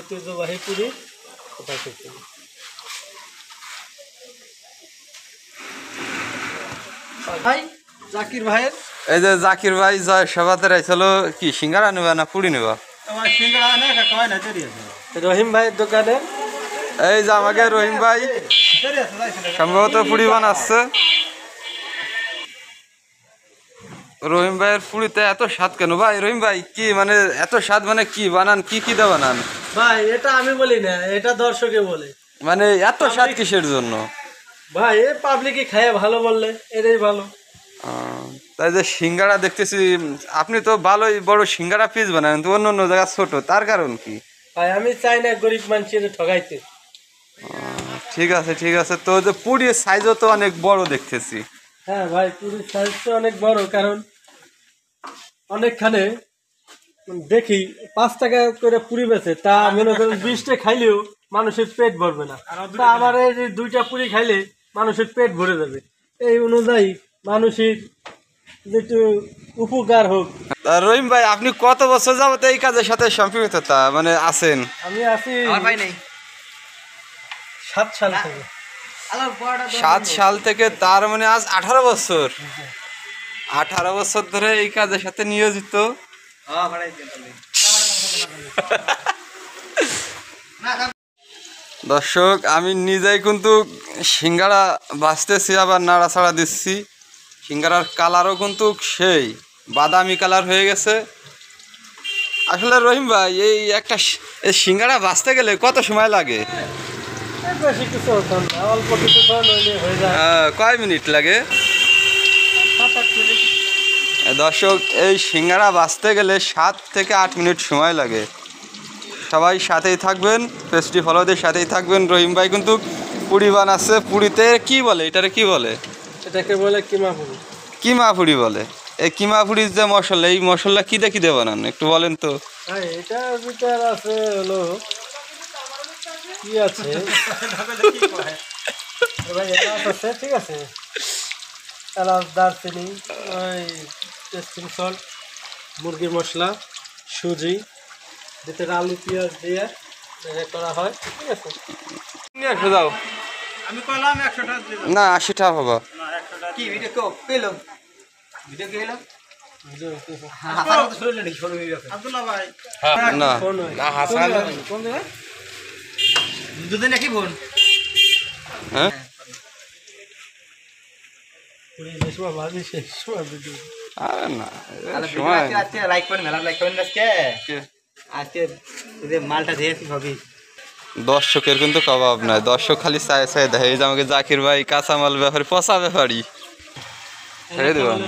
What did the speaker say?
ঐতিহ্যবাহী পুরি ভাই জাকির ভাইয়ের এই যে জাকির ভাই সবাতে রাইছিল কি সিঙ্গারা নেবা না পুরি নেবা? রহিম ভাইয়ের দোকানে এই যে আমাকে রহিম ভাই সম্ভবত পুরি বানাচ্ছে। রহিম ভাইয়ের পুরিতে এত স্বাদ কেন ভাই? রহিম ভাই কি মানে এত স্বাদ মানে কি বানান, কি কি দা বানান ভাই? এটা আমি বলি না, এটা দর্শকে বলে। মানে এত স্বাদ কিসের জন্য ভাই? এ পাবলিকে খায় ভালো বললে এটাই ভালো। তাই যে সিঙ্গারা দেখতেছি আপনি তো ভালোই বড় সিঙ্গারা পিস বানান, তো অন্য অন্য জায়গা ছোট, তার কারণ কি ভাই? আমি চাই না গরিব মানুষের ঠগাইতে। ঠিক আছে ঠিক আছে, তো যে পুরির সাইজও তো অনেক বড় দেখতেছি। হ্যাঁ ভাই, পুরীর সাইজ তো অনেক বড়, কারণ অনেকখানে দেখি 5 টাকা করে পুরি বেছে, তা মনে করেন 20টা খাইলেও মানুষের পেট ভরবে না। তা আমার এই যে 2টা পুরি খাইলে মানুষের পেট ভরে যাবে। এই অনুযায়ী মানুষের যেটু উপকার হোক। রহিম ভাই আপনি কত বছর যাবত এই কাজের সাথে সম্পৃক্ততা মানে আছেন? আমি আছি 7 সাল থেকে। 7 সাল থেকে, তার মানে আজ 18 বছর। 18 বছর ধরে এই কাজের সাথে নিয়োজিত। দর্শক আমি নিজেই কিন্তু সিঙ্গারা বাঁচতেছি, আবার নাড়াচাড়া দিচ্ছি। সিঙ্গারার কালারও কিন্তু সেই বাদামি কালার হয়ে গেছে। আসলে রহিম ভাই এই একটা সিঙ্গারা বাঁচতে গেলে কত সময় লাগে? বেশি কিছু হতো না, অল্প কিছু হয়ে যায়। কয় মিনিট লাগে? 7-8 মিনিট। দর্শক এই সিঙ্গারা বাঁচতে গেলে 7 থেকে 8 মিনিট সময় লাগে। সবাই সাথেই থাকবেন, পেস্ট্রি ফলোদের সাথেই থাকবেন। রহিম ভাই কিন্তু পুরি বানাচ্ছে। পুরিতে কি বলে, এটারে কি বলে? এটাকে বলে কিমা পুরি। কিমা পুরি বলে। এই কিমা পুরির যে মশলা, এই মশলা কি দিয়ে বানান একটু বলেন তো। এটার ভিতর আছে হলো কি আছে ভাই, এলাচ আছে, ঠিক আছে, এলাচ, দারচিনি, ওই টেস্টিং সল্ট, মুরগির মশলা, সুজি, ভিতরে আলু পেঁয়াজ দিয়ে করা হয়, ঠিক আছে। নিয়ে আসো যাও। আমি কইলাম 100 টাকা দিলাম না 80 টাকা বাবা। না 100 টাকা কি ভিডিও কো পেলো ভিডিও কে এলো ভিডিও আব্দুল্লাহ ভাই না না হাসান কোন জায়গা দুদিন নাকি বোন হ্যাঁ পুরি দেশমা ভাজি শেষ সময় ভিডিও। আরে না সময় আজকে লাইক করেন, মেলা লাইক করেন আজকে। আজকে যে মালটা দিয়েছি ভাবি, দর্শকের কিন্তু কবাব নাই। দর্শক খালি চায় চায় দেখে। এই যে আমাকে জাকির ভাই কাঁচামাল ব্যাপারী, পচা ব্যাপারী ছেড়ে দেবেন।